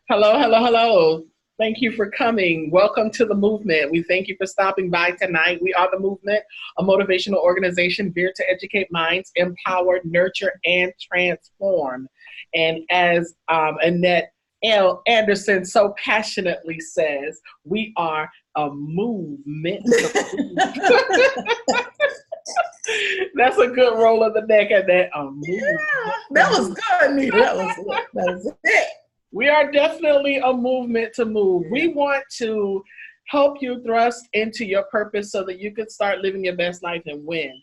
Hello, hello, hello. Thank you for coming. Welcome to the movement. We thank you for stopping by tonight. We are the movement, a motivational organization geared to educate minds, empower, nurture, and transform. And as Annette L. Anderson so passionately says, we are a movement. That's a good roll of the neck at that. A movement. That was good, Nita. That was it. We are definitely a movement to move. We want to help you thrust into your purpose so that you can start living your best life and win.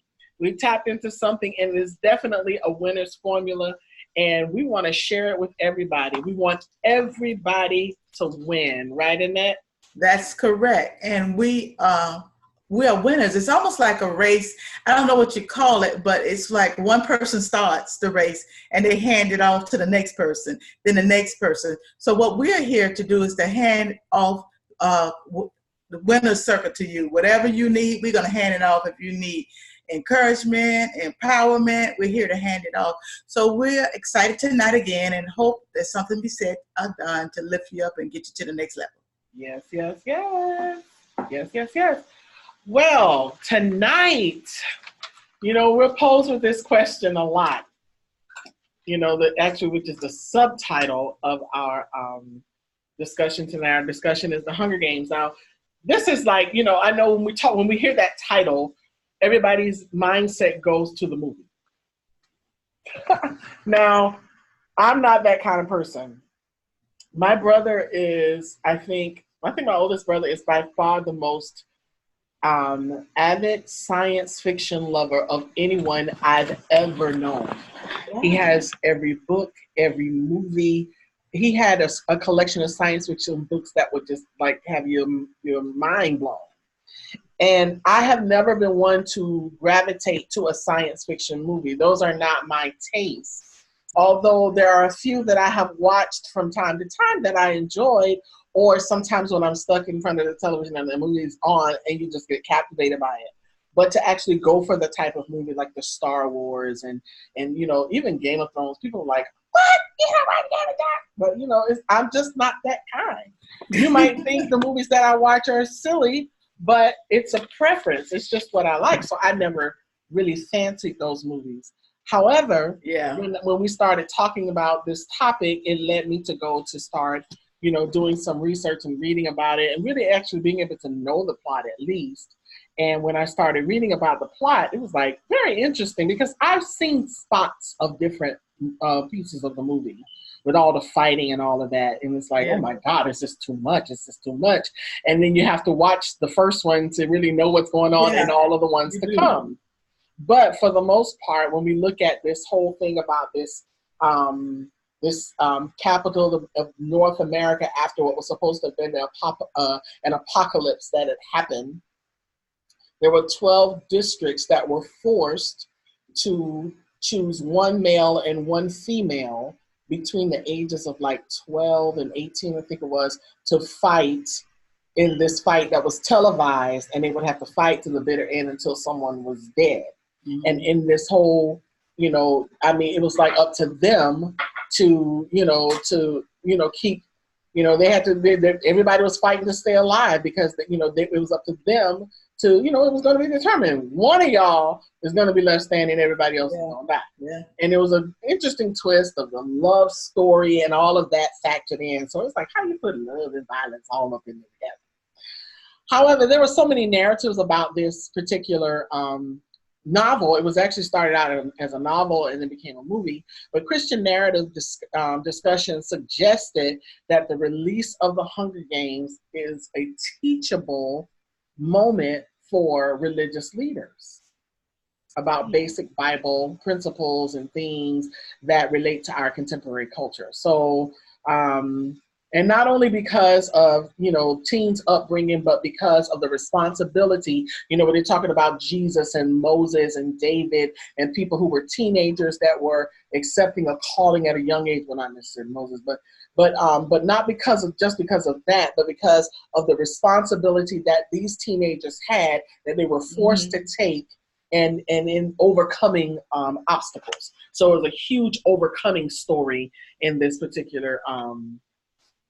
We tapped into something and it is definitely a winner's formula, and we want to share it with everybody. We want everybody to win, right, Annette? That's correct. And we are winners. It's almost like a race. I don't know what you call it, but it's like one person starts the race and they hand it off to the next person, then the next person. So what we're here to do is to hand off the winner's circle to you. Whatever you need, we're going to hand it off. If you need encouragement, empowerment, we're here to hand it off. So we're excited tonight again and hope that something be said or done to lift you up and get you to the next level. Yes, yes, yes. Yes, yes, yes. Well, tonight, we're posed with this question a lot. Which is the subtitle of our discussion tonight. Our discussion is the Hunger Games. Now, this is like, I know when we hear that title, everybody's mindset goes to the movie. Now, I'm not that kind of person. My brother is, I think my oldest brother is by far the most avid science fiction lover of anyone I've ever known. He has every book, every movie. He had a collection of science fiction books that would just like have your mind blown. And I have never been one to gravitate to a science fiction movie. Those are not my tastes. Although there are a few that I have watched from time to time that I enjoyed, or sometimes when I'm stuck in front of the television and the movie's on and you just get captivated by it. But to actually go for the type of movie like the Star Wars and even Game of Thrones, people are like, what? But I'm just not that kind. You might think the movies that I watch are silly, but it's a preference. It's just what I like. So I never really fancied those movies. However, when we started talking about this topic, it led me to go to start doing some research and reading about it and really actually being able to know the plot at least. And when I started reading about the plot, it was like very interesting because I've seen spots of different pieces of the movie with all the fighting and all of that. And it's like, oh my God, it's just too much. It's just too much. And then you have to watch the first one to really know what's going on in all of the ones to come. But for the most part, when we look at this whole thing about this capital of North America after what was supposed to have been an apocalypse that had happened, there were 12 districts that were forced to choose one male and one female between the ages of like 12 and 18, I think it was, to fight in this fight that was televised, and they would have to fight to the bitter end until someone was dead. Mm-hmm. And in this whole, it was like up to them to keep, they had to, everybody was fighting to stay alive because, it was up to them to, it was going to be determined. One of y'all is going to be left standing, everybody else is going to die. Yeah. And it was an interesting twist of the love story and all of that factored in. So it's like, how you put love and violence all up in together? However, there were so many narratives about this particular novel. It was actually started out as a novel and then became a movie. But Christian narrative discussion suggested that the release of the Hunger Games is a teachable moment for religious leaders about basic Bible principles and things that relate to our contemporary culture. So, and not only because of, teens' upbringing, but because of the responsibility, when they're talking about Jesus and Moses and David and people who were teenagers that were accepting a calling at a young age. Well, not necessarily Moses, but not because of that, but because of the responsibility that these teenagers had that they were forced to take and in overcoming obstacles. So it was a huge overcoming story in this particular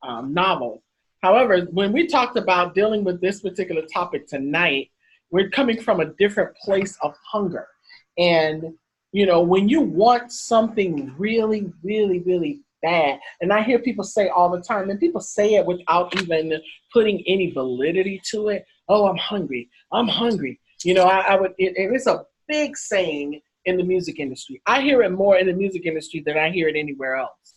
novel. However, when we talked about dealing with this particular topic tonight, we're coming from a different place of hunger. And, you know, when you want something really, really, really bad, and I hear people say all the time, and people say it without even putting any validity to it. Oh, I'm hungry. I'm hungry. You know, and it's a big saying in the music industry. I hear it more in the music industry than I hear it anywhere else.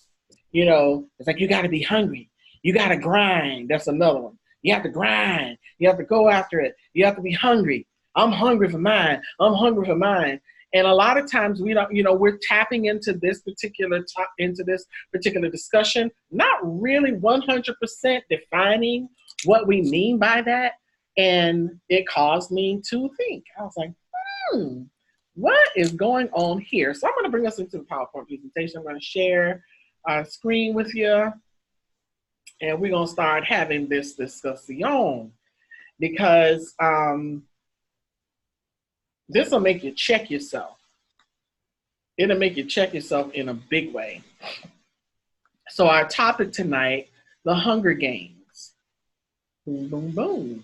You know, it's like, you got to be hungry. You got to grind. That's another one. You have to grind. You have to go after it. You have to be hungry. I'm hungry for mine. I'm hungry for mine. And a lot of times we don't, you know, we're tapping into this particular discussion, not really 100% defining what we mean by that. And it caused me to think. I was like, what is going on here? So I'm going to bring us into the PowerPoint presentation. I'm going to share our screen with you. And we're going to start having this discussion, because this will make you check yourself. It'll make you check yourself in a big way. So our topic tonight, the Hunger Games. Boom, boom, boom.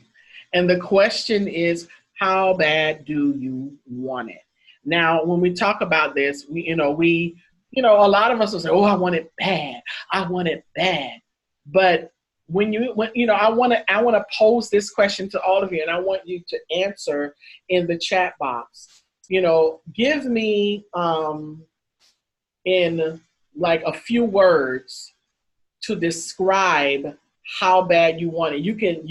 And the question is, how bad do you want it? Now, when we talk about this, a lot of us will say, oh, I want it bad. I want it bad. But I want to pose this question to all of you, and I want you to answer in the chat box. You know, give me in like a few words to describe how bad you want it. You can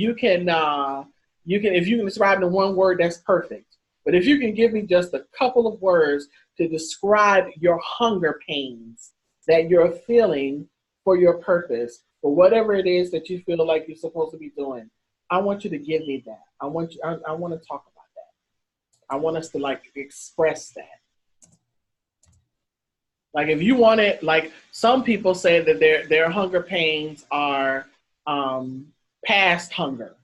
if you can describe it in one word, that's perfect. But if you can give me just a couple of words to describe your hunger pains that you're feeling for your purpose, for whatever it is that you feel like you're supposed to be doing, I want you to give me that. I want to talk about that. I want us to like express that. Like if you want it, like some people say that their hunger pains are past hunger.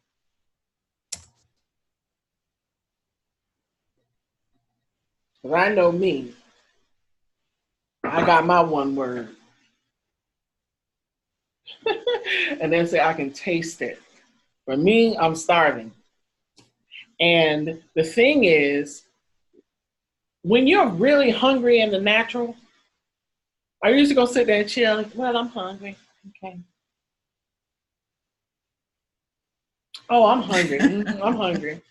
Because I know me, I got my one word. And then say, I can taste it. For me, I'm starving. And the thing is, when you're really hungry in the natural, are you just gonna sit there and chill? Well, I'm hungry. Okay. Oh, I'm hungry. I'm hungry.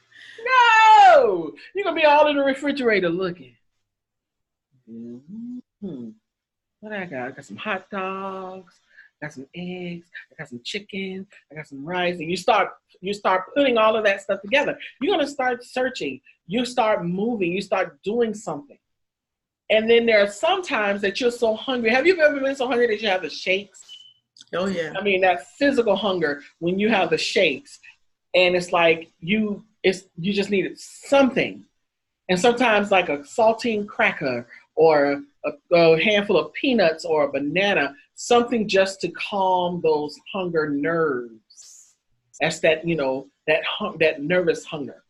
No! You're gonna be all in the refrigerator looking. What I got? I got some hot dogs. I got some eggs, I got some chicken, I got some rice, and you start putting all of that stuff together. You're gonna start searching, you start moving, you start doing something. And then there are some times that you're so hungry. Have you ever been so hungry that you have the shakes? Oh yeah. I mean, that physical hunger when you have the shakes, and it's like you just needed something. And sometimes like a saltine cracker or a handful of peanuts or a banana, something just to calm those hunger nerves. That's that, that nervous hunger.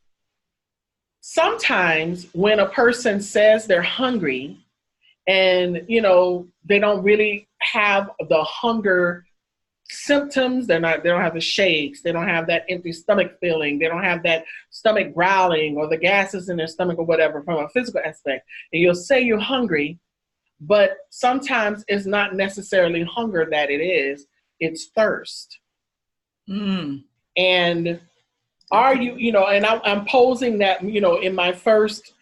Sometimes when a person says they're hungry and, they don't really have the hunger symptoms, they don't have the shakes, they don't have that empty stomach feeling, they don't have that stomach growling or the gases in their stomach or whatever from a physical aspect, and you'll say you're hungry, but sometimes it's not necessarily hunger that it is, it's thirst. And are you, and I'm posing that, in my first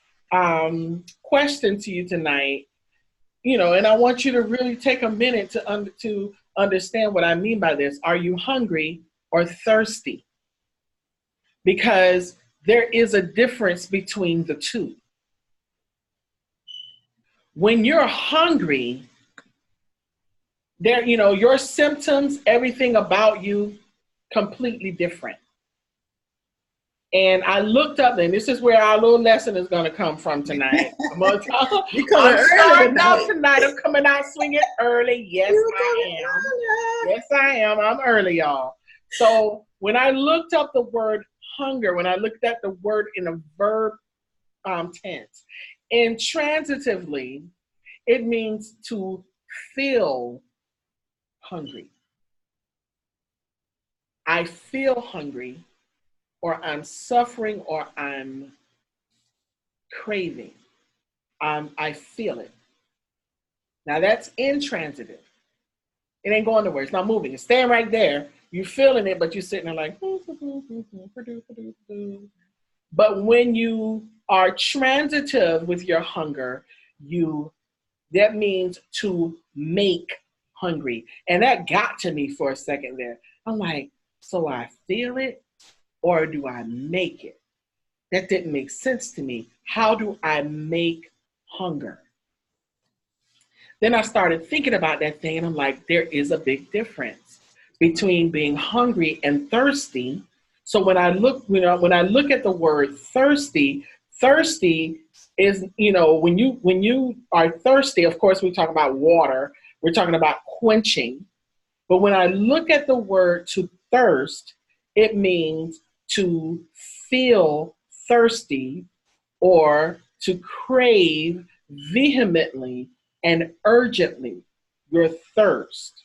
question to you tonight, and I want you to really take a minute to understand what I mean by this. Are you hungry or thirsty? Because there is a difference between the two. When you're hungry, your symptoms, everything about you, completely different. And I looked up, and this is where our little lesson is going to come from tonight. I'm starting out tonight. I'm coming out swinging early. Yes, I am. Yes, I am. I'm early, y'all. So when I looked up the word hunger, when I looked at the word in a verb tense. Intransitively, it means to feel hungry. I feel hungry, or I'm suffering, or I'm craving. I feel it. Now that's intransitive. It ain't going nowhere. It's not moving. It's staying right there. You're feeling it, but you're sitting there like. But when you are transitive with your hunger, that means to make hungry. And that got to me for a second there. I'm like, so I feel it, or do I make it? That didn't make sense to me. How do I make hunger? Then I started thinking about that thing, and I'm like, there is a big difference between being hungry and thirsty. So when I look, when I look at the word thirsty, thirsty is, when you are thirsty, of course, we talk about water. We're talking about quenching. But when I look at the word to thirst, it means to feel thirsty or to crave vehemently and urgently your thirst.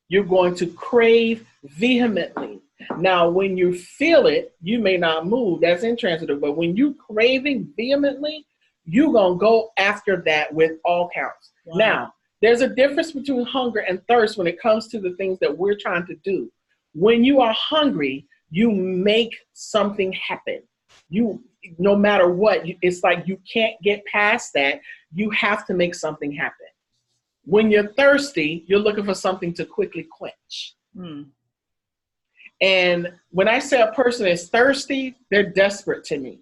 You're going to crave vehemently. Now, when you feel it, you may not move. That's intransitive. But when you craving vehemently, you're going to go after that with all counts. Wow. Now, there's a difference between hunger and thirst when it comes to the things that we're trying to do. When you are hungry, you make something happen. No matter what, it's like you can't get past that. You have to make something happen. When you're thirsty, you're looking for something to quickly quench. And when I say a person is thirsty, they're desperate to me.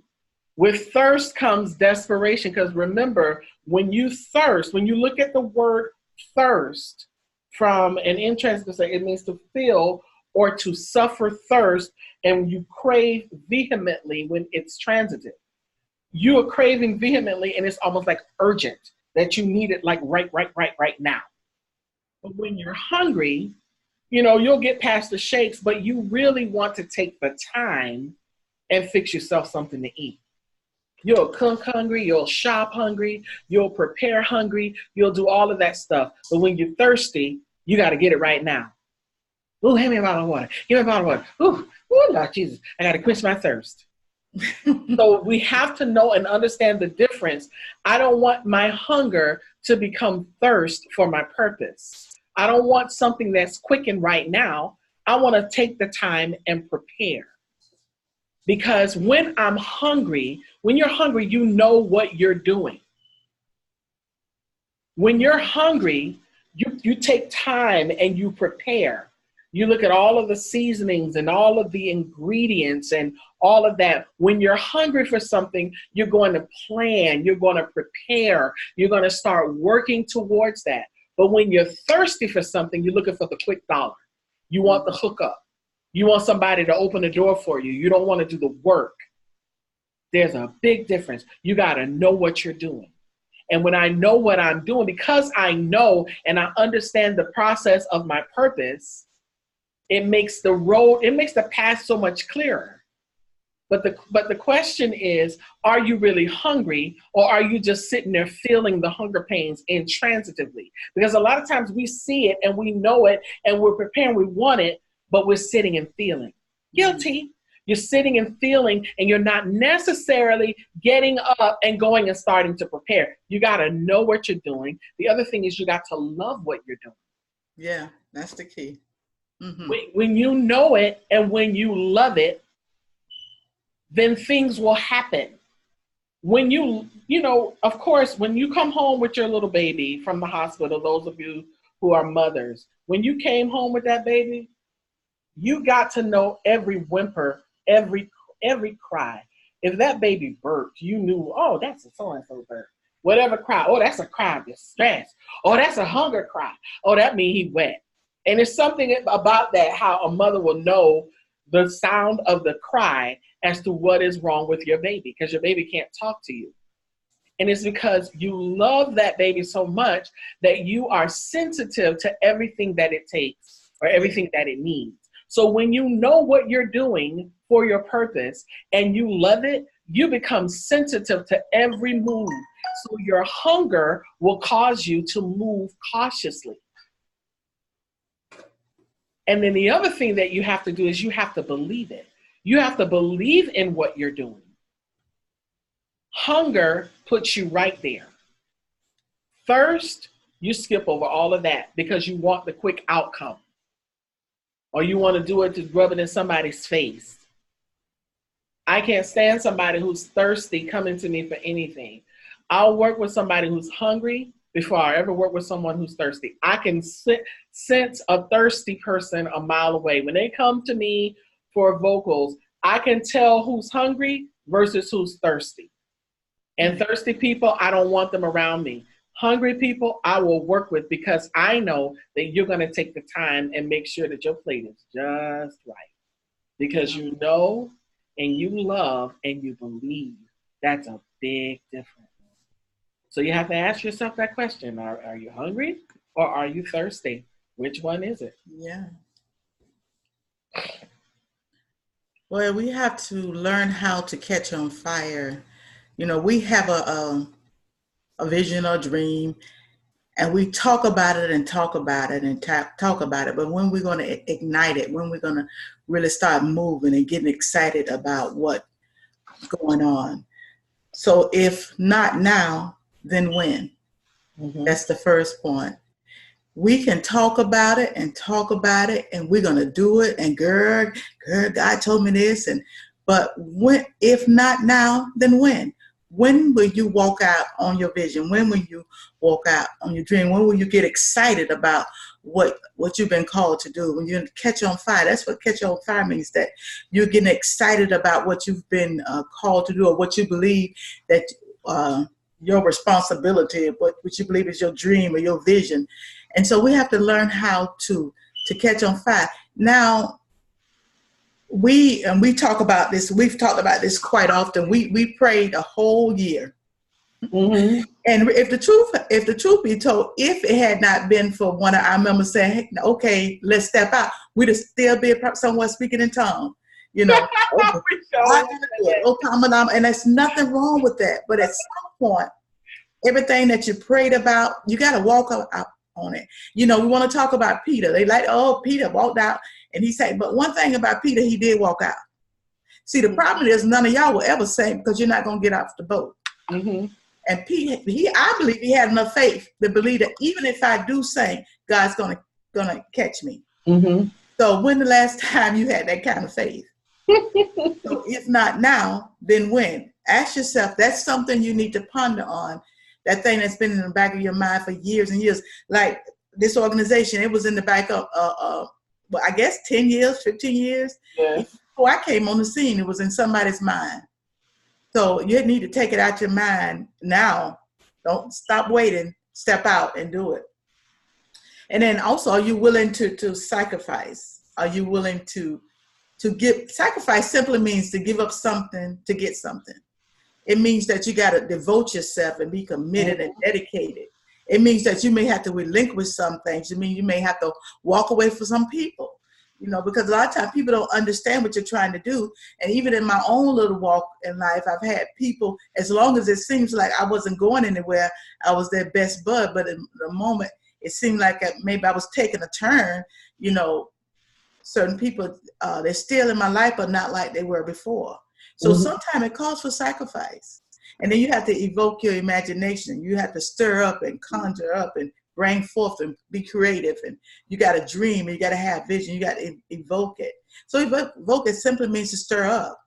With thirst comes desperation, because remember, when you thirst, when you look at the word thirst from an intransitive, it means to feel or to suffer thirst, and you crave vehemently when it's transitive. You are craving vehemently, and it's almost like urgent, that you need it like right now. But when you're hungry, you'll get past the shakes, but you really want to take the time and fix yourself something to eat. You'll cook hungry, you'll shop hungry, you'll prepare hungry, you'll do all of that stuff. But when you're thirsty, you got to get it right now. Ooh, hand me a bottle of water. Give me a bottle of water. Ooh, Lord Jesus, I got to quench my thirst. So we have to know and understand the difference. I don't want my hunger to become thirst for my purpose. I don't want something that's quick and right now. I want to take the time and prepare. Because when I'm hungry, when you're hungry, you know what you're doing. When you're hungry, you take time and you prepare. You look at all of the seasonings and all of the ingredients and all of that. When you're hungry for something, you're going to plan, you're going to prepare, you're going to start working towards that. But when you're thirsty for something, you're looking for the quick dollar. You want the hookup. You want somebody to open the door for you. You don't want to do the work. There's a big difference. You got to know what you're doing. And when I know what I'm doing, because I know and I understand the process of my purpose, it makes the path so much clearer. But the question is, are you really hungry, or are you just sitting there feeling the hunger pains intransitively? Because a lot of times we see it and we know it and we're preparing, we want it, but we're sitting and feeling. Guilty. You're sitting and feeling, and you're not necessarily getting up and going and starting to prepare. You got to know what you're doing. The other thing is you got to love what you're doing. Yeah, that's the key. Mm-hmm. When you know it and when you love it, then things will happen. When of course, when you come home with your little baby from the hospital, those of you who are mothers, when you came home with that baby, you got to know every whimper, every cry. If that baby burped, you knew, oh, that's a so-and-so burp. Whatever cry, oh, that's a cry of distress. Oh, that's a hunger cry. Oh, that means he wet. And it's something about that, how a mother will know the sound of the cry as to what is wrong with your baby, because your baby can't talk to you. And it's because you love that baby so much that you are sensitive to everything that it takes or everything that it needs. So when you know what you're doing for your purpose and you love it, you become sensitive to every move. So your hunger will cause you to move cautiously. And then the other thing that you have to do is you have to believe it. You have to believe in what you're doing. Hunger puts you right there. Thirst, you skip over all of that because you want the quick outcome. Or you want to do it to rub it in somebody's face. I can't stand somebody who's thirsty coming to me for anything. I'll work with somebody who's hungry before I ever work with someone who's thirsty. I can sense a thirsty person a mile away. When they come to me for vocals, I can tell who's hungry versus who's thirsty. And thirsty people, I don't want them around me. Hungry people, I will work with because I know that you're going to take the time and make sure that your plate is just right. Because you know and you love and you believe. That's a big difference. So you have to ask yourself that question. Are you hungry or are you thirsty? Which one is it? Yeah. Well, we have to learn how to catch on fire. You know, we have a vision or dream, and we talk about it and talk about it and talk about it. But when we're going to ignite it, when we're going to really start moving and getting excited about what's going on. So if not now, then when? Mm-hmm. That's the first point. We can talk about it and talk about it, and we're going to do it. And girl, God told me this. But when, if not now, then when? When will you walk out on your vision? When will you walk out on your dream? When will you get excited about what you've been called to do? When you catch on fire, that's what catch on fire means, that you're getting excited about what you've been called to do, or what you believe that your responsibility, what you believe is your dream or your vision. And so we have to learn how to catch on fire. Now, we talk about this. We've talked about this quite often. We prayed a whole year. Mm-hmm. And if the truth be told, if it had not been for one of our members saying, hey, okay, let's step out, we'd have still been somewhere speaking in tongues. You know, and there's nothing wrong with that. But at some point, everything that you prayed about, you got to walk out on it. You know, we want to talk about Peter. They like, oh, Peter walked out. And he said, but one thing about Peter, he did walk out. See, the problem is none of y'all will ever say, because you're not going to get off the boat. Mm-hmm. And Peter, I believe he had enough faith to believe that even if I do sing, God's going to catch me. Mm-hmm. So when the last time you had that kind of faith? So if not now, then when? Ask yourself, that's something you need to ponder on. That thing that's been in the back of your mind for years and years. Like this organization, it was in the back of, well, I guess 10 years, 15 years. Yeah. Before I came on the scene, it was in somebody's mind. So you need to take it out your mind now. Don't stop waiting. Step out and do it. And then also, are you willing to sacrifice? Are you willing to give? Sacrifice simply means to give up something to get something. It means that you got to devote yourself and be committed and dedicated. It means that you may have to relinquish some things. It means you may have to walk away from some people, you know, because a lot of times people don't understand what you're trying to do. And even in my own little walk in life, I've had people, as long as it seems like I wasn't going anywhere, I was their best bud. But in the moment, it seemed like maybe I was taking a turn, you know, certain people, they're still in my life, but not like they were before. So sometimes it calls for sacrifice. And then you have to evoke your imagination. You have to stir up and conjure up and bring forth and be creative. And you got to dream and you got to have vision. You got to evoke it. So evoke it simply means to stir up.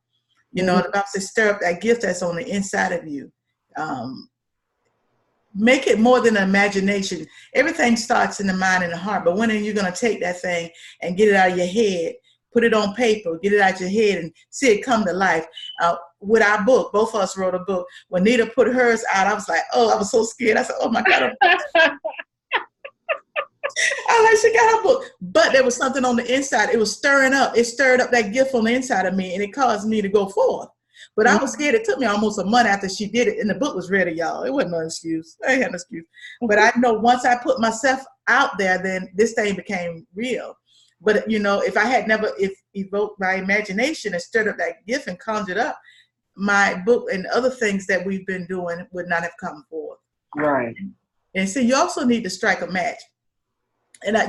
You know, about to stir up that gift that's on the inside of you. Make it more than an imagination. Everything starts in the mind and the heart. But when are you going to take that thing and get it out of your head? Put it on paper, get it out your head and see it come to life. With our book, both of us wrote a book. When Nita put hers out, I was like, oh, I was so scared. I said, oh my God. I like, she got her book. But there was something on the inside. It was stirring up. It stirred up that gift on the inside of me, and it caused me to go forth. But I was scared. It took me almost a month after she did it, and the book was ready, y'all. It wasn't no excuse. I ain't had no excuse. But I know once I put myself out there, then this thing became real. But, you know, if I had never evoked my imagination and stirred up that gift and conjured up, my book and other things that we've been doing would not have come forth. Right. And so you also need to strike a match. And I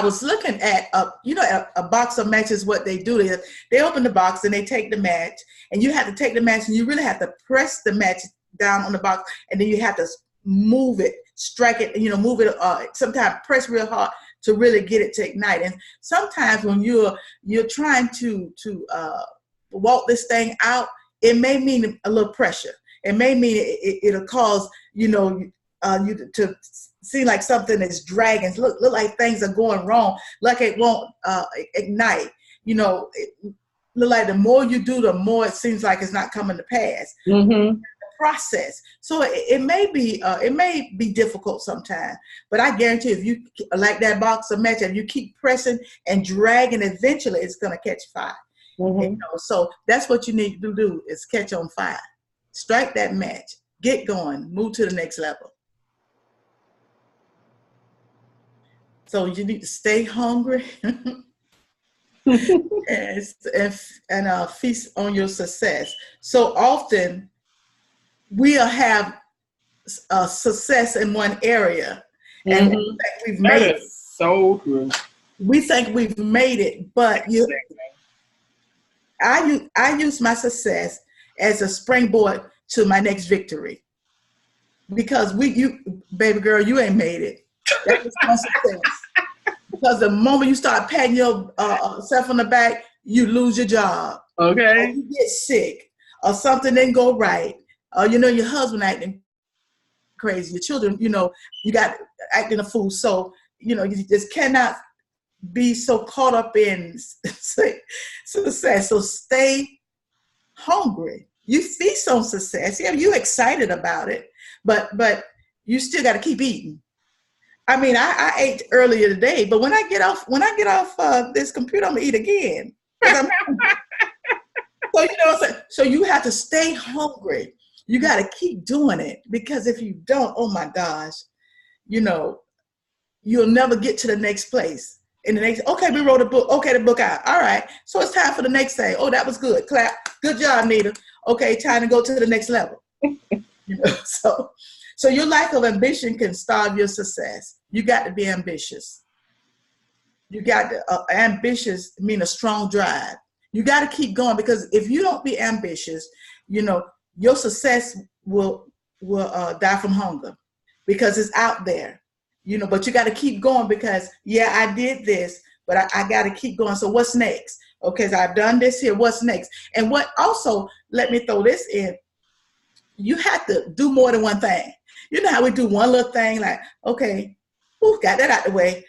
was looking at a box of matches. What they do is they open the box and they take the match, and you have to take the match and you really have to press the match down on the box, and then you have to move it, strike it, move it. Sometimes press real hard to really get it to ignite. And sometimes when you're trying to walk this thing out, it may mean a little pressure. It may mean it'll cause you to seem like something is dragging, look like things are going wrong, like it won't ignite. It look like the more you do, the more it seems like it's not coming to pass. Mm-hmm. Process. So it may be difficult sometimes, but I guarantee if you like that box of match and you keep pressing and dragging, eventually it's going to catch fire. Mm-hmm. So that's what you need to do is catch on fire. Strike that match, get going, move to the next level. So you need to stay hungry and feast on your success. So often we'll have success in one area, and we think we've made it. So true. We think we've made it, but I use my success as a springboard to my next victory. Because baby girl, you ain't made it. That was my success. Because the moment you start patting yourself on the back, you lose your job. Okay. Or you get sick, or something didn't go right. Or your husband acting crazy. Your children, you got acting a fool. So you just cannot be so caught up in success. So stay hungry. You feast on success. Yeah, you're excited about it, but you still got to keep eating. I mean, I ate earlier today, but when I get off this computer, I'm gonna eat again. So what I'm saying. So you have to stay hungry. You got to keep doing it, because if you don't, oh my gosh, you'll never get to the next place. Okay, we wrote a book. Okay, the book out. All right, so it's time for the next thing. Oh, that was good. Clap. Good job, Nita. Okay, time to go to the next level. So your lack of ambition can starve your success. You got to be ambitious. You got to, ambitious mean a strong drive. You got to keep going, because if you don't be ambitious, your success will die from hunger, because it's out there. But you got to keep going, because I did this, but I got to keep going. So what's next? Okay, so I've done this here. What's next? And what also, let me throw this in. You have to do more than one thing. You know how we do one little thing, like, okay, got that out the way.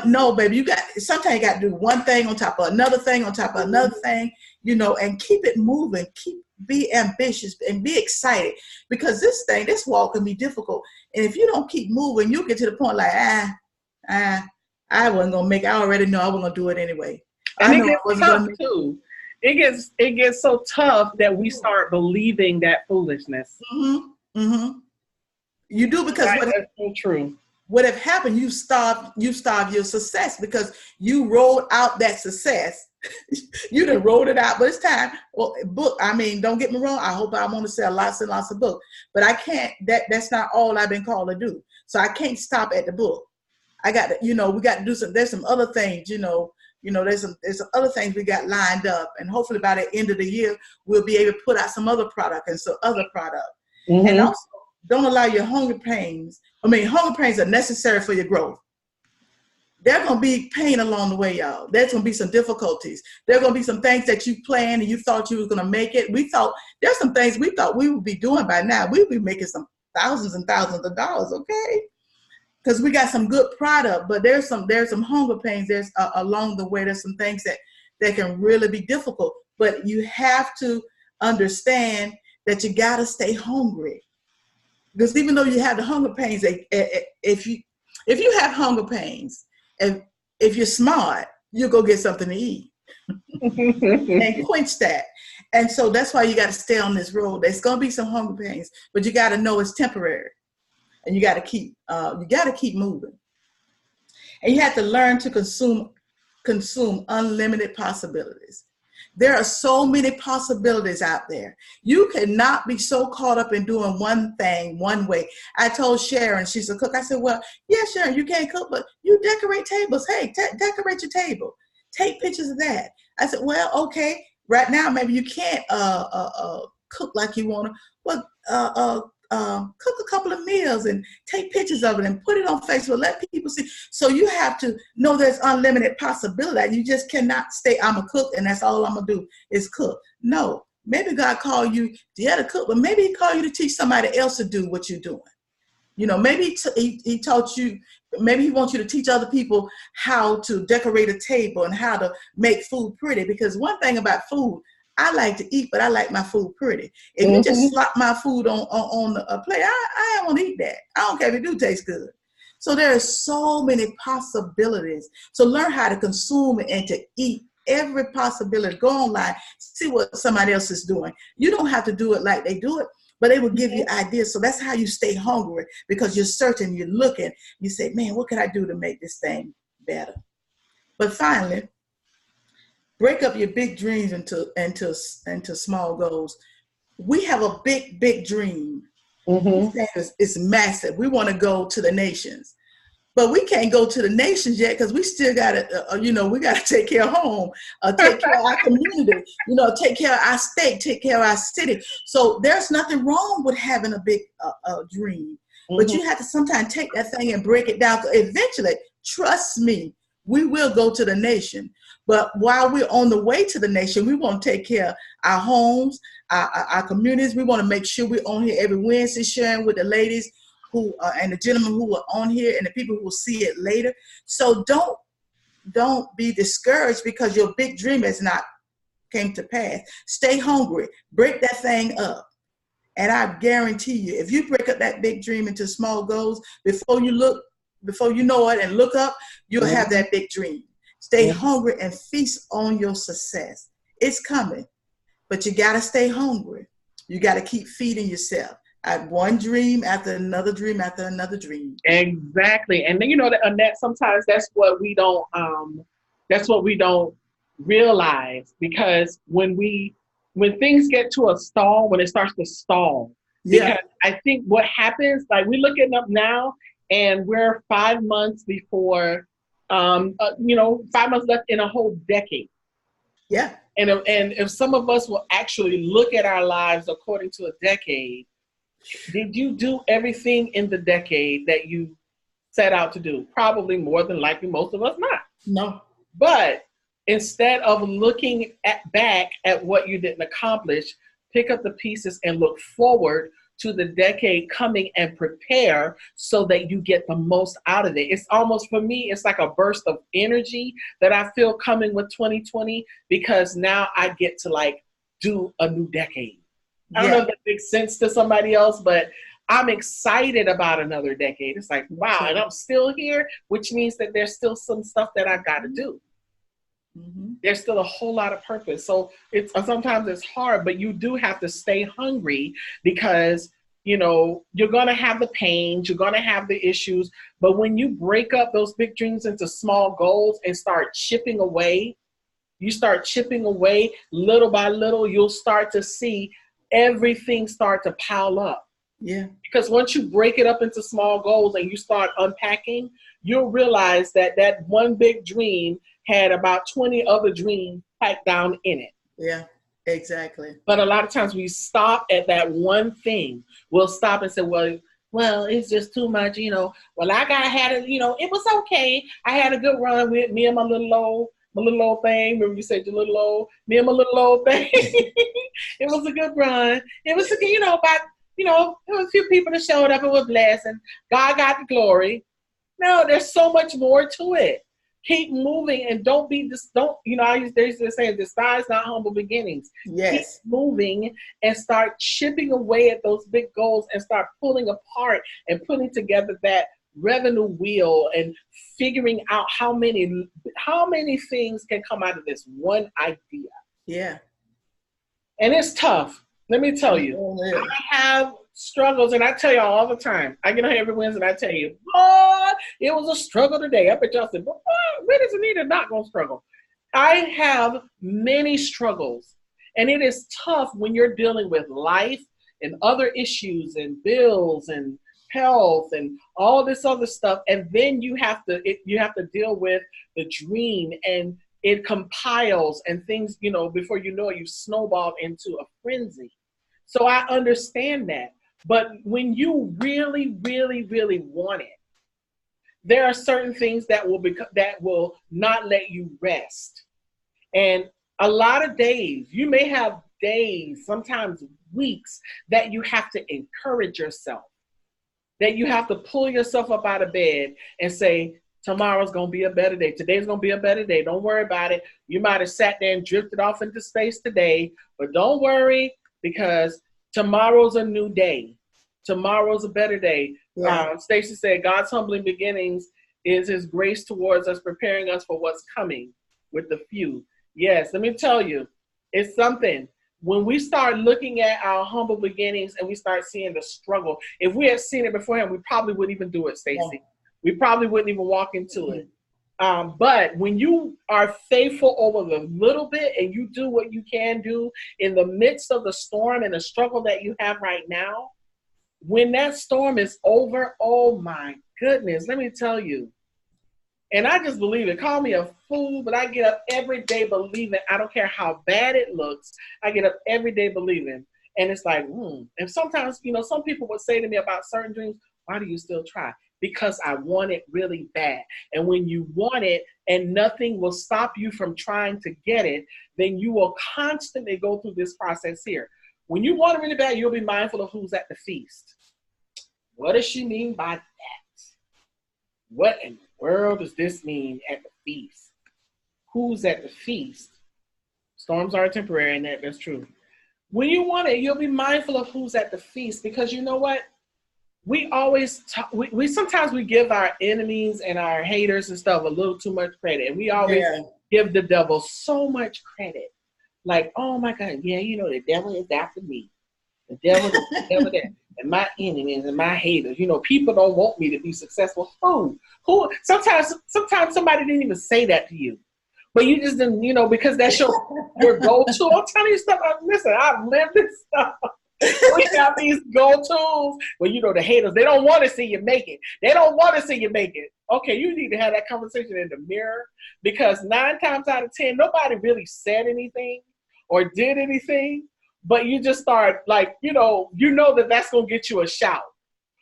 No, baby, sometimes you got to do one thing on top of another thing on top of another thing, and keep it moving. Be ambitious and be excited, because this walk can be difficult. And if you don't keep moving, you'll get to the point like, I wasn't going to make it. I already know I wasn't going to do it anyway. And it gets tough too. It gets so tough that we start believing that foolishness. Mm-hmm. Mm-hmm. You do, because that's so true. What have happened? You starved your success, because you rolled out that success. You done rolled it out, but it's time. Well, book. I mean, don't get me wrong. I hope I want to sell lots and lots of books, but I can't. That's not all I've been called to do. So I can't stop at the book. I got to, we got to do some. There's some other things, there's some other things we got lined up, and hopefully by the end of the year we'll be able to put out some other product and some other product. Mm-hmm. And also, don't allow your hunger pains. Hunger pains are necessary for your growth. There's going to be pain along the way, y'all. There's going to be some difficulties. There's going to be some things that you planned and you thought you were going to make it. There's some things we thought we would be doing by now. We'd be making some thousands and thousands of dollars, okay? Because we got some good product, but there's some hunger pains. There's along the way, there's some things that can really be difficult. But you have to understand that you got to stay hungry. Because even though you have the hunger pains, if you have hunger pains, if you're smart, you'll go get something to eat and quench that. And so that's why you got to stay on this road. There's going to be some hunger pains, but you got to know it's temporary, and you got to keep moving. And you have to learn to consume unlimited possibilities. There are so many possibilities out there. You cannot be so caught up in doing one thing one way. I told Sharon, she's a cook. I said, well, yeah, Sharon, you can't cook, but you decorate tables. Hey, decorate your table. Take pictures of that. I said, well, okay. Right now, maybe you can't cook like you want to. Well, cook a couple of meals and take pictures of it and put it on Facebook. Let people see. So you have to know there's unlimited possibility. You just cannot stay, I'm a cook and that's all I'm going to do is cook. No, maybe God called you to cook, but maybe he called you to teach somebody else to do what you're doing. You know, maybe he taught you, maybe he wants you to teach other people how to decorate a table and how to make food pretty. Because one thing about food, I like to eat, but I like my food pretty. If you just slop my food on a plate, I don't want to eat that. I don't care if it do taste good. So there are so many possibilities. So learn how to consume and to eat every possibility. Go online, see what somebody else is doing. You don't have to do it like they do it, but they will give you ideas. So that's how you stay hungry, because you're searching, you're looking. You say, man, what can I do to make this thing better? But finally, break up your big dreams into small goals. We have a big dream. It's massive. We want to go to the nations, but we can't go to the nations yet because we still got to, we got to take care of home, take care of our community, take care of our state, take care of our city. So there's nothing wrong with having a big dream, but you have to sometimes take that thing and break it down. Eventually, trust me, we will go to the nation. But while we're on the way to the nation, we want to take care of our homes, our communities. We want to make sure we're on here every Wednesday sharing with the ladies who and the gentlemen who are on here and the people who will see it later. So don't be discouraged because your big dream has not came to pass. Stay hungry. Break that thing up. And I guarantee you, if you break up that big dream into small goals, before you know it and look up, you'll have that big dream. Stay hungry and feast on your success. It's coming, but you got to stay hungry. You got to keep feeding yourself. One dream after another dream after another dream. Exactly. And then, Annette, sometimes that's what we don't realize, because when things get to a stall, when it starts to stall, because I think what happens, like we're looking up now and we're 5 months before 5 months left in a whole decade. Yeah. And if some of us will actually look at our lives according to a decade, did you do everything in the decade that you set out to do? Probably more than likely, most of us not. No. But instead of looking back at what you didn't accomplish, pick up the pieces and look forward to the decade coming and prepare so that you get the most out of it. It's almost, for me, it's like a burst of energy that I feel coming with 2020, because now I get to do a new decade. I don't know if that makes sense to somebody else, but I'm excited about another decade. It's like, wow, and I'm still here, which means that there's still some stuff that I've got to do. There's still a whole lot of purpose. So sometimes it's hard, but you do have to stay hungry, because you're going to have the pains, you're going to have the issues. But when you break up those big dreams into small goals and start chipping away, little by little, you'll start to see everything start to pile up. Yeah. Because once you break it up into small goals and you start unpacking, you'll realize that one big dream had about 20 other dreams packed down in it. Yeah, exactly. But a lot of times we stop at that one thing. We'll stop and say, well, it's just too much, Well, it was okay. I had a good run with me and my little old thing. Remember you said your little old, me and my little old thing. It was a good run. It was, there was a few people that showed up and were blessed, and God got the glory. No, there's so much more to it. Keep moving and don't, I used to say, despise not humble beginnings. Yes. Keep moving and start chipping away at those big goals and start pulling apart and putting together that revenue wheel and figuring out how many things can come out of this one idea. Yeah. And it's tough. Let me tell you, I have struggles, and I tell y'all all the time. I get on here every Wednesday and I tell you, boy, it was a struggle today. I bet y'all said, boy, when is Anita not going to struggle? I have many struggles, and it is tough when you're dealing with life and other issues and bills and health and all this other stuff, and then you have to deal with the dream, and it compiles and things, before you know it, you snowball into a frenzy. So I understand that. But when you really, really, really want it, there are certain things that will not let you rest. And a lot of days, you may have days, sometimes weeks, that you have to encourage yourself, that you have to pull yourself up out of bed and say, tomorrow's going to be a better day. Today's going to be a better day. Don't worry about it. You might have sat there and drifted off into space today, but don't worry, because tomorrow's a new day. Tomorrow's a better day. Yeah. Stacy said, God's humbling beginnings is his grace towards us, preparing us for what's coming with the few. Yes, let me tell you, it's something. When we start looking at our humble beginnings and we start seeing the struggle, if we had seen it beforehand, we probably wouldn't even do it, Stacy. Yeah. We probably wouldn't even walk into it. But when you are faithful over the little bit and you do what you can do in the midst of the storm and the struggle that you have right now, when that storm is over, oh my goodness, let me tell you. And I just believe it. Call me a fool, but I get up every day believing. I don't care how bad it looks. I get up every day believing. And it's like, And sometimes, some people would say to me about certain dreams, why do you still try? Because I want it really bad. And when you want it and nothing will stop you from trying to get it, then you will constantly go through this process here. When you want it really bad, you'll be mindful of who's at the feast. What does she mean by that? What in the world does this mean at the feast? Who's at the feast? Storms are temporary, and that's true. When you want it, you'll be mindful of who's at the feast, because you know what? We always we sometimes we give our enemies and our haters and stuff a little too much credit, and we always give the devil so much credit. Like, oh my God, yeah, the devil is after me. The devil there. And my enemies and my haters. People don't want me to be successful. Who? Sometimes somebody didn't even say that to you. But you just didn't, because that's your go-to. I'm telling you stuff. Listen, I've lived this stuff. We have these go-tos. Well, the haters, they don't want to see you make it. They don't want to see you make it. Okay, you need to have that conversation in the mirror, because 9 times out of 10, nobody really said anything or did anything. But you just start that that's going to get you a shout.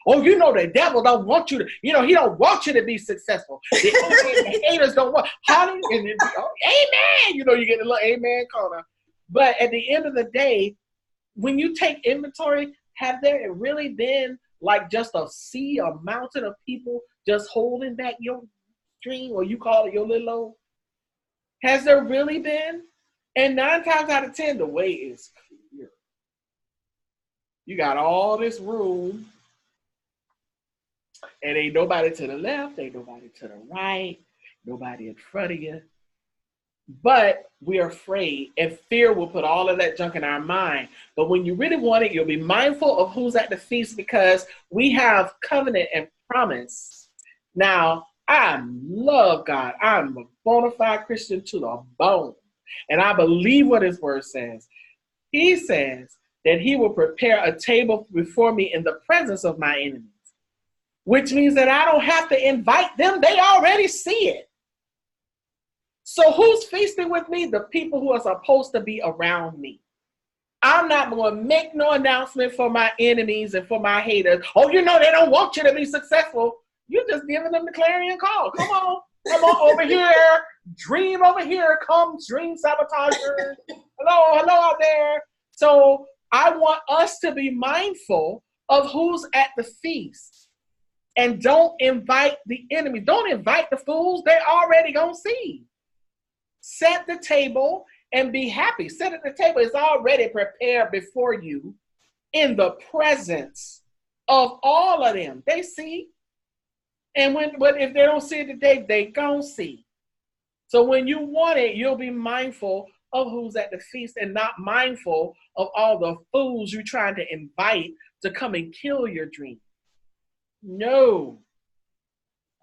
Oh, the devil don't want you to, he don't want you to be successful. The haters don't want, amen. You get a little amen corner. But at the end of the day, when you take inventory, have there really been like just a sea, a mountain of people just holding back your dream, or you call it your little old? Has there really been? And 9 times out of 10, the way is clear. You got all this room, and ain't nobody to the left, ain't nobody to the right, nobody in front of you. But we're afraid, and fear will put all of that junk in our mind. But when you really want it, you'll be mindful of who's at the feast, because we have covenant and promise. Now, I love God. I'm a bona fide Christian to the bone. And I believe what his word says. He says that he will prepare a table before me in the presence of my enemies, which means that I don't have to invite them. They already see it. So who's feasting with me? The people who are supposed to be around me. I'm not going to make no announcement for my enemies and for my haters. Oh, they don't want you to be successful. You're just giving them the clarion call. Come on over here. Dream over here. Come, dream sabotager. Hello out there. So I want us to be mindful of who's at the feast. And don't invite the enemy. Don't invite the fools. They're already going to see. Set the table and be happy. Sit at the table. It's already prepared before you in the presence of all of them. They see. And but if they don't see it today, they gon' see. So when you want it, you'll be mindful of who's at the feast and not mindful of all the fools you're trying to invite to come and kill your dream. No.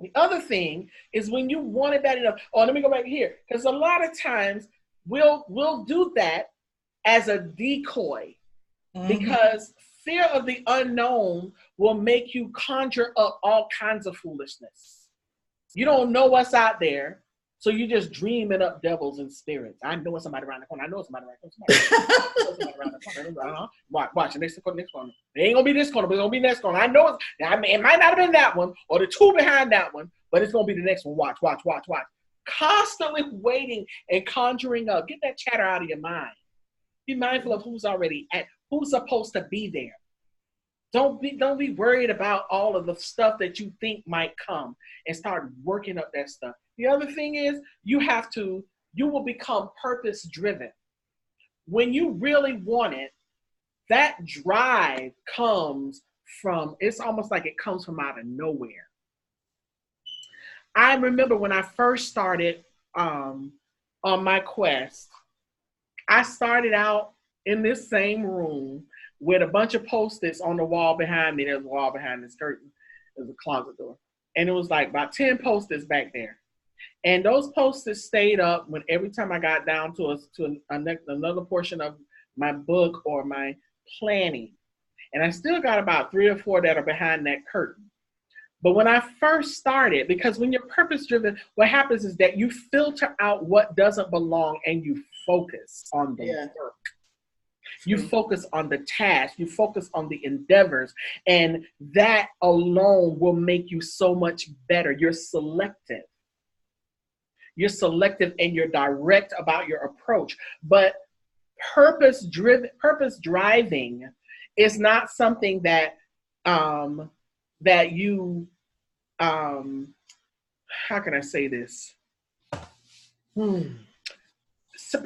The other thing is when you want it bad enough. Oh, let me go back here. Because a lot of times we'll do that as a decoy, because fear of the unknown will make you conjure up all kinds of foolishness. You don't know what's out there, so you just dreaming up devils and spirits. I know somebody around the corner. I know somebody around the corner. Watch the next corner. It ain't gonna be this corner, but it's gonna be next corner. I know it might not have been that one or the two behind that one, but it's gonna be the next one. Watch. Constantly waiting and conjuring up. Get that chatter out of your mind. Be mindful of who's already who's supposed to be there. Don't be worried about all of the stuff that you think might come, and start working up that stuff. The other thing is you will become purpose driven. When you really want it, that drive comes from, it's almost like it comes from out of nowhere. I remember when I first started on my quest, I started out in this same room with a bunch of Post-its on the wall behind me. There's a wall behind this curtain. There's a closet door. And it was like about 10 Post-its back there. And those Post-its stayed up when every time I got down to another portion of my book or my planning. And I still got about 3 or 4 that are behind that curtain. But when I first started, because when you're purpose driven, what happens is that you filter out what doesn't belong and you focus on the work. You focus on the task, you focus on the endeavors, and that alone will make you so much better. You're selective. You're selective and you're direct about your approach. But purpose driving is not something that that you how can I say this? So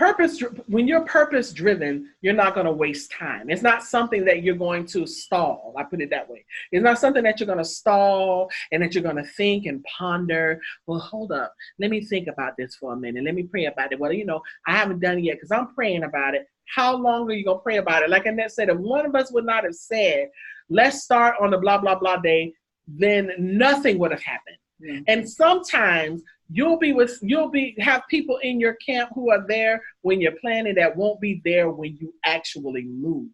when you're purpose driven, you're not going to waste time. It's not something that you're going to stall. I put it that way. It's not something that you're going to stall and that you're going to think and ponder. Well, hold up. Let me think about this for a minute. Let me pray about it. Well, I haven't done it yet because I'm praying about it. How long are you going to pray about it? Like Annette said, if one of us would not have said, let's start on the blah, blah, blah day, then nothing would have happened. Mm-hmm. And sometimes you'll have people in your camp who are there when you're planning that won't be there when you actually move.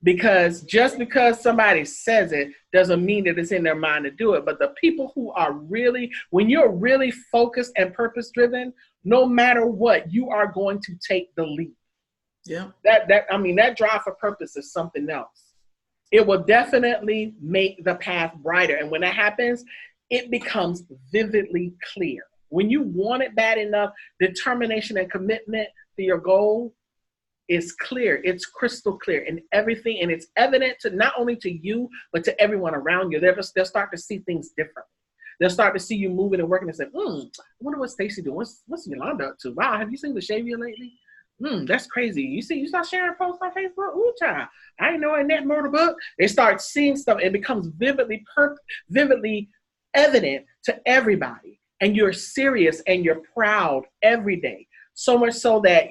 Because just because somebody says it doesn't mean that it's in their mind to do it. But the people who are really, when you're really focused and purpose driven, no matter what, you are going to take the leap. Yeah. That drive for purpose is something else. It will definitely make the path brighter. And when that happens, it becomes vividly clear. When you want it bad enough, determination and commitment to your goal is clear. It's crystal clear in everything. And it's evident to not only to you, but to everyone around you. They'll start to see things differently. They'll start to see you moving and working and say, I wonder what Stacy doing. What's Yolanda up to? Wow, have you seen LaShavia lately? That's crazy. You start sharing posts on Facebook? Ooh, child. I didn't know Annette wrote a book. They start seeing stuff. It becomes vividly evident to everybody, and you're serious and you're proud every day. So much so that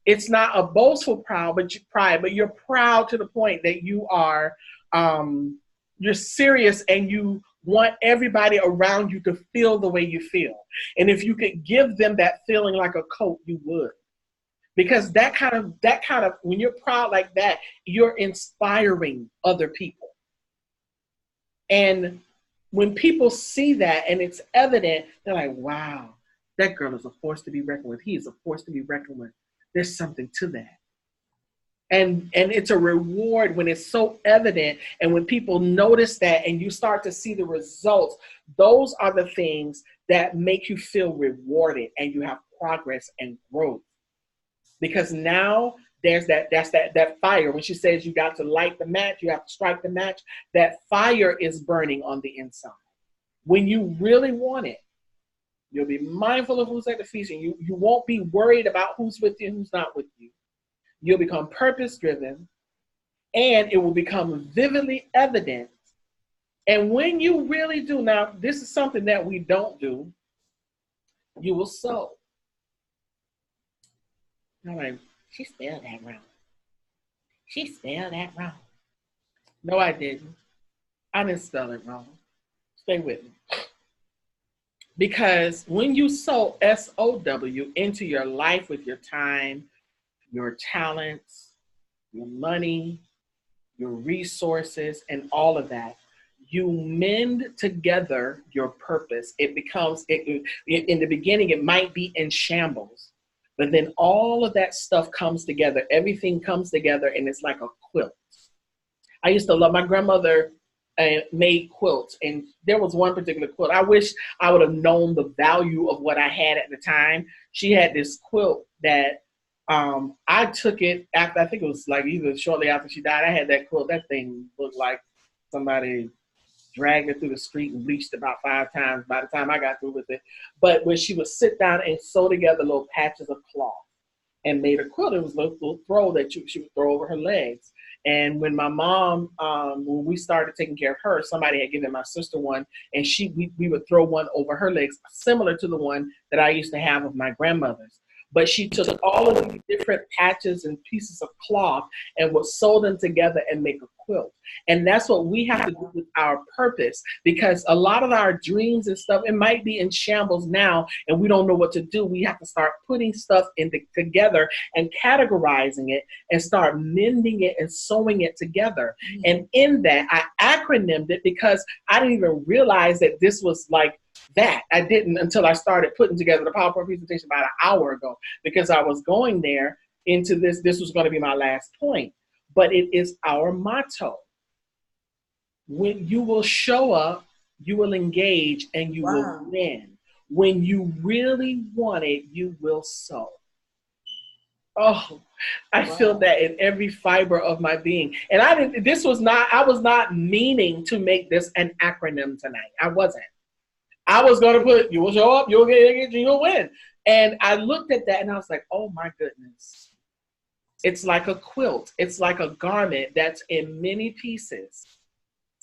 it's not a boastful pride, but you're proud to the point that you are you're serious and you want everybody around you to feel the way you feel. And if you could give them that feeling like a coat, you would. Because that kind of when you're proud like that, you're inspiring other people. And when people see that and it's evident, they're like, wow, that girl is a force to be reckoned with. He is a force to be reckoned with. There's something to that. And it's a reward when it's so evident. And when people notice that and you start to see the results, those are the things that make you feel rewarded and you have progress and growth. Because now that's that fire. When she says you got to light the match, you have to strike the match, that fire is burning on the inside. When you really want it, you'll be mindful of who's at the feast, and you won't be worried about who's with you and who's not with you. You'll become purpose-driven, and it will become vividly evident. And when you really do, now this is something that we don't do, you will sow. I'm like, she spelled that wrong. She spelled that wrong. No, I didn't. I didn't spell it wrong. Stay with me. Because when you sow SOW into your life with your time, your talents, your money, your resources, and all of that, you mend together your purpose. It becomes, in the beginning, it might be in shambles, but then all of that stuff comes together. Everything comes together and it's like a quilt. I used to love my grandmother made quilts, and there was one particular quilt. I wish I would have known the value of what I had at the time. She had this quilt that I took it after, I think it was like either shortly after she died. I had that quilt. That thing looked like somebody dragged it through the street and bleached about 5 times by the time I got through with it. But when she would sit down and sew together little patches of cloth and made a quilt, it was a little throw that she would throw over her legs. And when my mom, when we started taking care of her, somebody had given my sister one, and we would throw one over her legs, similar to the one that I used to have of my grandmother's. But she took all of these different patches and pieces of cloth and would sew them together and make a quilt. And that's what we have to do with our purpose, because a lot of our dreams and stuff, it might be in shambles now and we don't know what to do. We have to start putting stuff together and categorizing it and start mending it and sewing it together. And in that, I acronymed it because I didn't even realize that this was like that. I didn't until I started putting together the PowerPoint presentation about an hour ago, because I was going there into this. This was going to be my last point, but it is our motto. When you will show up, you will engage, and you will win. When you really want it, you will sow. Oh, I feel that in every fiber of my being. And I was not meaning to make this an acronym tonight. I wasn't. I was going to put, you will show up, you'll get, you'll win. And I looked at that and I was like, oh my goodness. It's like a quilt. It's like a garment that's in many pieces.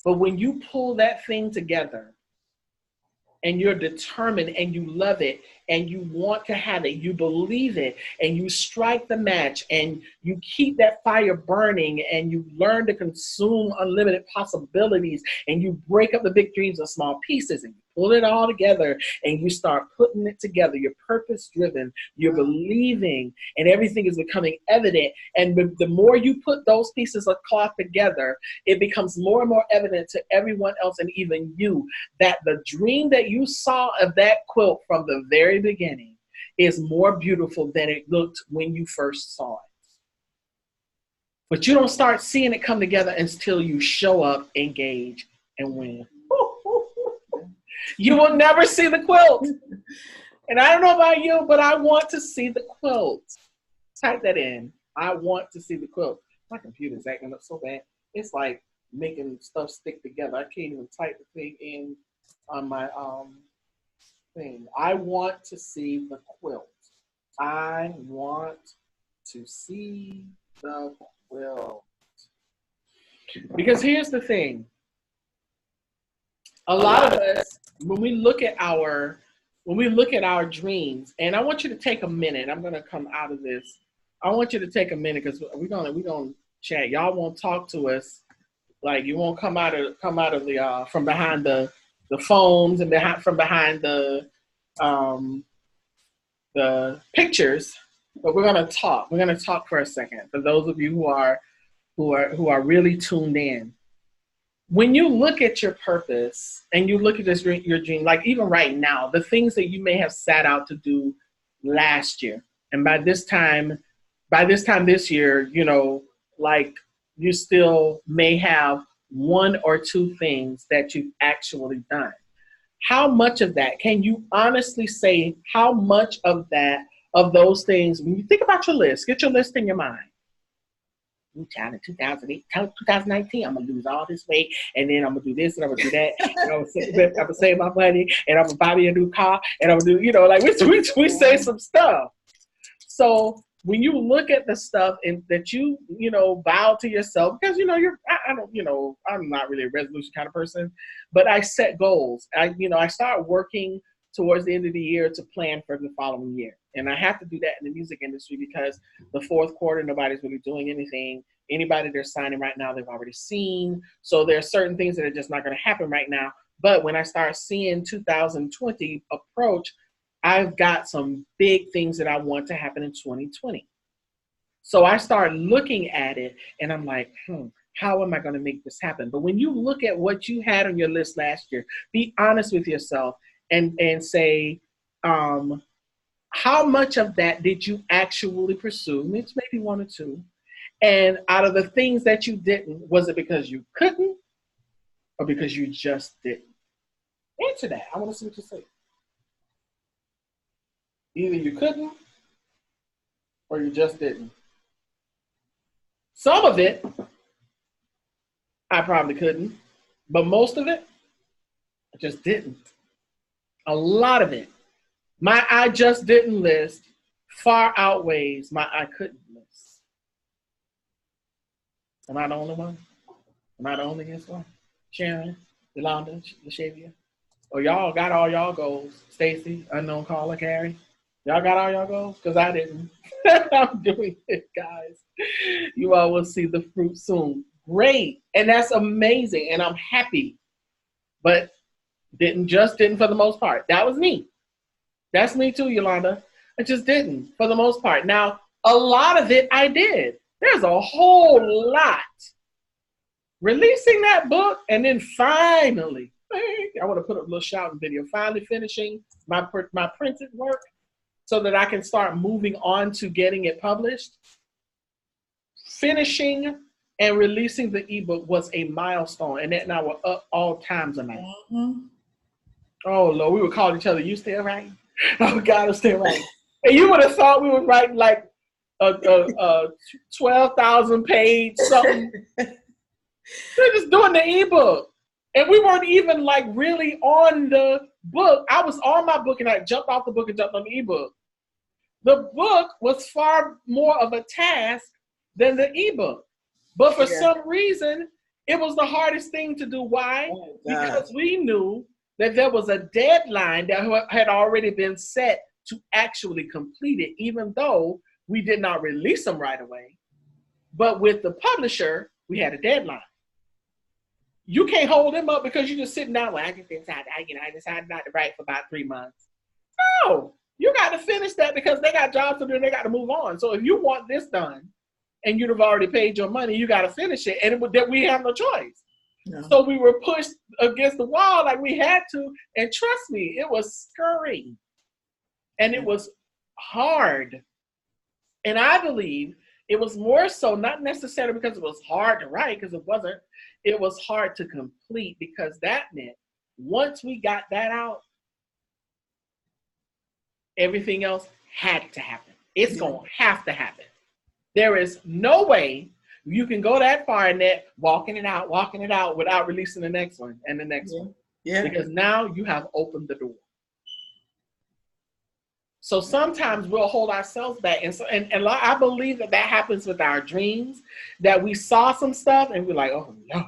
But when you pull that thing together and you're determined and you love it and you want to have it, you believe it, and you strike the match and you keep that fire burning and you learn to consume unlimited possibilities and you break up the big dreams in small pieces and you pull it all together and you start putting it together. You're purpose driven, you're believing, and everything is becoming evident. And the more you put those pieces of cloth together, it becomes more and more evident to everyone else and even you that the dream that you saw of that quilt from the very beginning is more beautiful than it looked when you first saw it. But you don't start seeing it come together until you show up, engage, and win. You will never see the quilt. And I don't know about you, but I want to see the quilt. Type that in. I want to see the quilt. My computer's acting up so bad. It's like making stuff stick together. I can't even type the thing in on my thing. I want to see the quilt. I want to see the quilt. Because here's the thing. A lot of us, when we look at our dreams, and I want you to take a minute. I'm gonna come out of this. I want you to take a minute because we're gonna chat. Y'all won't talk to us, like you won't come out of the from behind the phones and from behind the pictures. But we're gonna talk. We're gonna talk for a second. For those of you who are really tuned in. When you look at your purpose and you look at your dream, like even right now, the things that you may have set out to do last year, and by this time this year, like you still may have 1 or 2 things that you've actually done. How much of that, can you honestly say how much of those things, when you think about your list, get your list in your mind. In 2019, I'm gonna lose all this weight, and then I'm gonna do this, and I'm gonna do that, and I'm gonna save my money, and I'm gonna buy me a new car, and I'm gonna do, like we say some stuff. So when you look at the stuff and that you vow to yourself, because I'm not really a resolution kind of person, but I set goals. I start working towards the end of the year to plan for the following year. And I have to do that in the music industry because the fourth quarter, nobody's really doing anything. Anybody they're signing right now, they've already seen. So there are certain things that are just not going to happen right now. But when I start seeing 2020 approach, I've got some big things that I want to happen in 2020. So I start looking at it and I'm like, how am I going to make this happen? But when you look at what you had on your list last year, be honest with yourself and say, how much of that did you actually pursue? It's maybe one or two. And out of the things that you didn't, was it because you couldn't or because you just didn't? Answer that. I want to see what you say. Either you couldn't or you just didn't. Some of it, I probably couldn't, but most of it, I just didn't. A lot of it, my I just didn't list far outweighs my I couldn't list. Am I the only one? Am I the only one? Sharon, Yolanda, Lashavia? Or y'all got all y'all goals? Stacy, unknown caller, Carrie? Y'all got all y'all goals? Because I didn't. I'm doing it, guys. You all will see the fruit soon. Great. And that's amazing. And I'm happy. But didn't for the most part. That was me. That's me too, Yolanda. I just didn't for the most part. Now, a lot of it I did. There's a whole lot. Releasing that book and then finally, I want to put up a little shouting video, finally finishing my printed work so that I can start moving on to getting it published. Finishing and releasing the ebook was a milestone, and that and I were up all times of night. Mm-hmm. Oh, Lord, we would call each other, you still writing? Oh, God, I'm still writing. And you would have thought we were writing like a 12,000 page something. We're just doing the ebook. And we weren't even like really on the book. I was on my book and I jumped off the book and jumped on the ebook. The book was far more of a task than the ebook. But for some reason, it was the hardest thing to do. Why? Oh, because we knew that there was a deadline that had already been set to actually complete it, even though we did not release them right away. But with the publisher, we had a deadline. You can't hold them up because you're just sitting down. Well, I decided not to write for about 3 months. No, you got to finish that because they got jobs to do and they got to move on. So if you want this done and you'd have already paid your money, you got to finish it. And we have no choice. No. So we were pushed against the wall like we had to. And trust me, it was scurrying. And it was hard. And I believe it was more so, not necessarily because it was hard to write, because it wasn't. It was hard to complete because that meant once we got that out, everything else had to happen. It's going to have to happen. There is no way you can go that far in that walking it out without releasing the next one and the next one. Yeah. Because now you have opened the door. So sometimes we'll hold ourselves back. And I believe that happens with our dreams, that we saw some stuff and we're like, oh, no.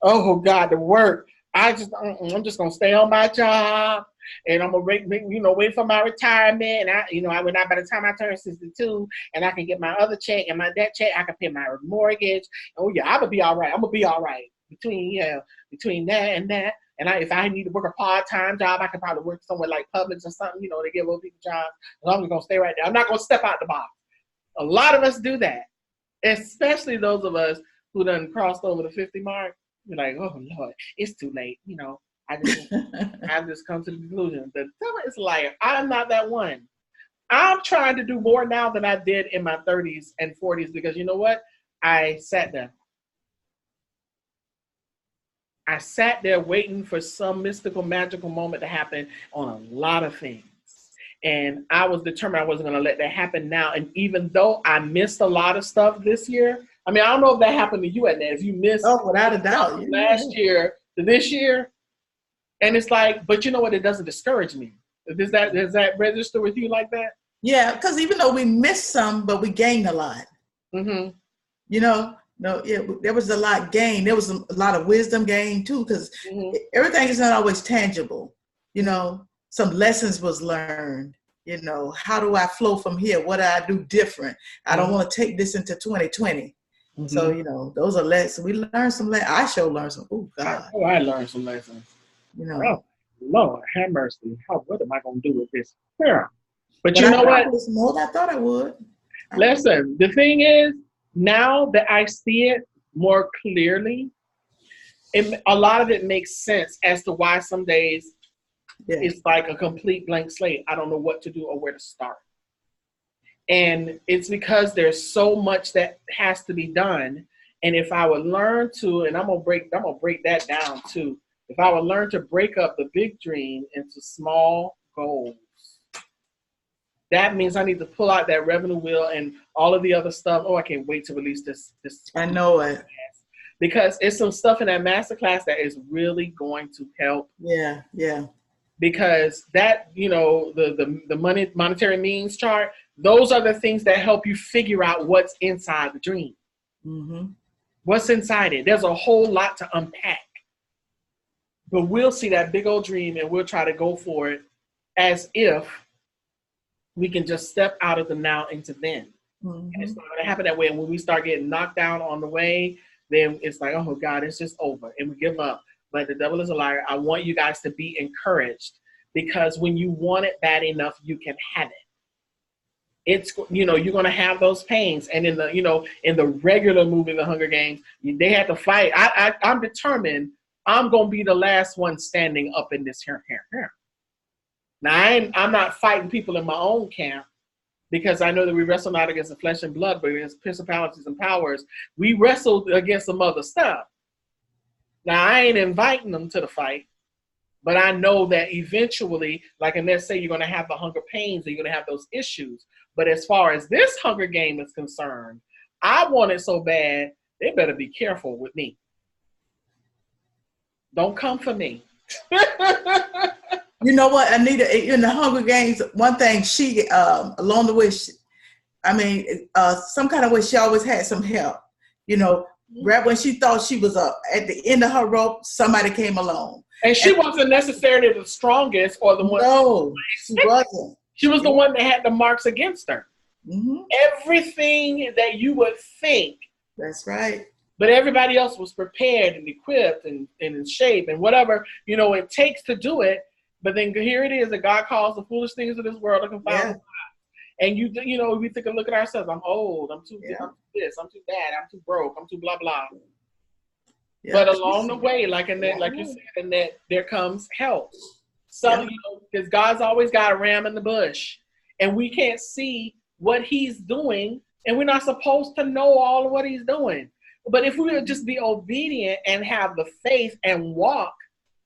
Oh, God, the work. I'm just going to stay on my job and I'm going to wait for my retirement. And by the time I turn 62 and I can get my other check and that check, I can pay my mortgage. Oh, yeah, I'm going to be all right. I'm going to be all right between that and that. And if I need to work a part-time job, I could probably work somewhere like Publix or something, they give old people jobs. I'm just going to stay right there. I'm not going to step out the box. A lot of us do that, especially those of us who done crossed over the 50 mark. We're like, oh, Lord, it's too late. I've just come to the conclusion. The devil is a liar. I'm not that one. I'm trying to do more now than I did in my 30s and 40s because you know what? I sat there waiting for some mystical, magical moment to happen on a lot of things. And I was determined I wasn't going to let that happen now. And even though I missed a lot of stuff this year, I don't know if that happened to you, Annette. If you missed without a doubt last year to this year, and it's like, but you know what? It doesn't discourage me. Does that register with you like that? Yeah, because even though we missed some, but we gained a lot. Mm-hmm. There was a lot gained. There was a lot of wisdom gained too, because everything is not always tangible. Some lessons was learned. How do I flow from here? What do I do different? I don't want to take this into 2020. Mm-hmm. So, those are lessons. We learned some lessons. I sure learned some. Oh, God. I learned some lessons. you know. Oh, Lord, have mercy. What am I going to do with this? Yeah. But But you I know what? thought it was more than I thought I would. Listen, the thing is, now that I see it more clearly, a lot of it makes sense as to why some days it's like a complete blank slate. I don't know what to do or where to start. And it's because there's so much that has to be done. And if I would learn to, and I'm gonna break that down too. If I would learn to break up the big dream into small goals, that means I need to pull out that revenue wheel and all of the other stuff. Oh, I can't wait to release this. I know it. Because it's some stuff in that masterclass that is really going to help. Yeah, yeah. Because that, the monetary means chart, those are the things that help you figure out what's inside the dream. Mm-hmm. What's inside it. There's a whole lot to unpack. But we'll see that big old dream and we'll try to go for it as if we can just step out of the now into then. Mm-hmm. And it's not going to happen that way. And when we start getting knocked down on the way, then it's like, oh God, it's just over. And we give up. But the devil is a liar. I want you guys to be encouraged, because when you want it bad enough, you can have it. It's, you're going to have those pains. And in the regular movie, The Hunger Games, they had to fight. I'm determined I'm going to be the last one standing up in this here. Now, I'm not fighting people in my own camp, because I know that we wrestle not against the flesh and blood, but against principalities and powers. We wrestled against some other stuff. Now, I ain't inviting them to the fight, but I know that eventually, like Annette say, you're going to have the hunger pains, and you're going to have those issues. But as far as this Hunger Game is concerned, I want it so bad, they better be careful with me. Don't come for me. You know what, Anita, in the Hunger Games, one thing she, along the way, some kind of way, she always had some help. Right when she thought she was at the end of her rope, somebody came along. And she wasn't necessarily the strongest or the one. No, she wasn't. She was the one that had the marks against her. Mm-hmm. Everything that you would think. That's right. But everybody else was prepared and equipped and in shape and whatever, it takes to do it. But then here it is that God calls the foolish things of this world to confound God. And we think and look at ourselves. I'm old. I'm too this. I'm too that. I'm too broke. I'm too blah blah. Yeah. But along the way, like you said, Annette, there comes help. Because God's always got a ram in the bush, and we can't see what He's doing, and we're not supposed to know all of what He's doing. But if we would just be obedient and have the faith and walk,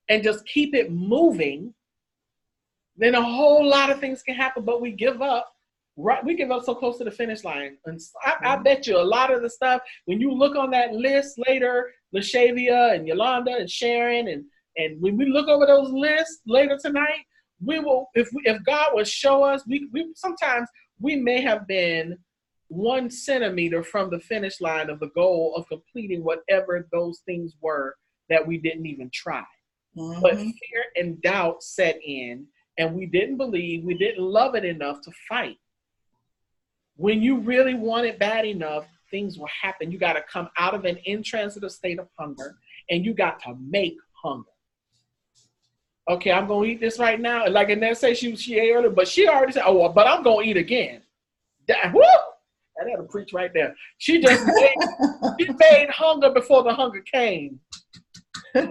and just keep it moving, then a whole lot of things can happen. But we give up. Right, we give up so close to the finish line. And I bet you a lot of the stuff, when you look on that list later, LaShavia and Yolanda and Sharon, and when we look over those lists later tonight, we will, if God will show us, we sometimes we may have been 1 centimeter from the finish line of the goal of completing whatever those things were that we didn't even try. Mm-hmm. But fear and doubt set in, and we didn't believe, we didn't love it enough to fight. When you really want it bad enough, things will happen. You got to come out of an intransitive state of hunger, and you got to make hunger. Okay, I'm going to eat this right now. Like Annette said, she ate earlier, but she already said, but I'm going to eat again. Woo! I had to preach right there. She just made hunger before the hunger came. If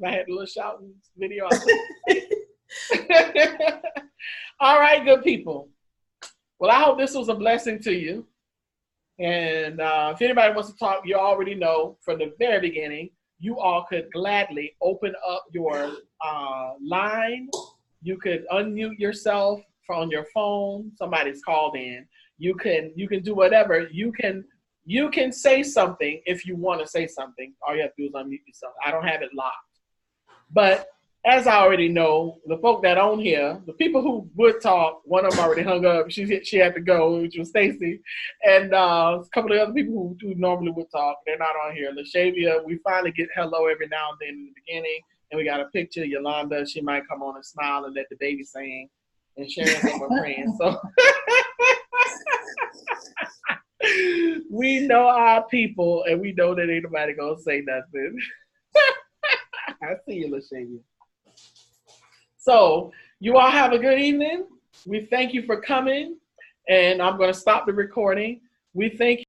I had a little shouting video, all right, good people. Well, I hope this was a blessing to you. And if anybody wants to talk, you already know from the very beginning, you all could gladly open up your line. You could unmute yourself on your phone. Somebody's called in. You can do whatever. You can say something if you want to say something. All you have to do is unmute yourself. I don't have it locked. But as I already know, the folk that on here, the people who would talk, one of them already hung up. She had to go, which was Stacy. And a couple of other people who normally would talk, they're not on here. LaShavia, we finally get hello every now and then in the beginning. And we got a picture. Yolanda, she might come on and smile and let the baby sing. And Sharon's over praying. So we know our people, and we know that ain't nobody going to say nothing. I see you, LaShaya. So you all have a good evening. We thank you for coming, and I'm going to stop the recording. We thank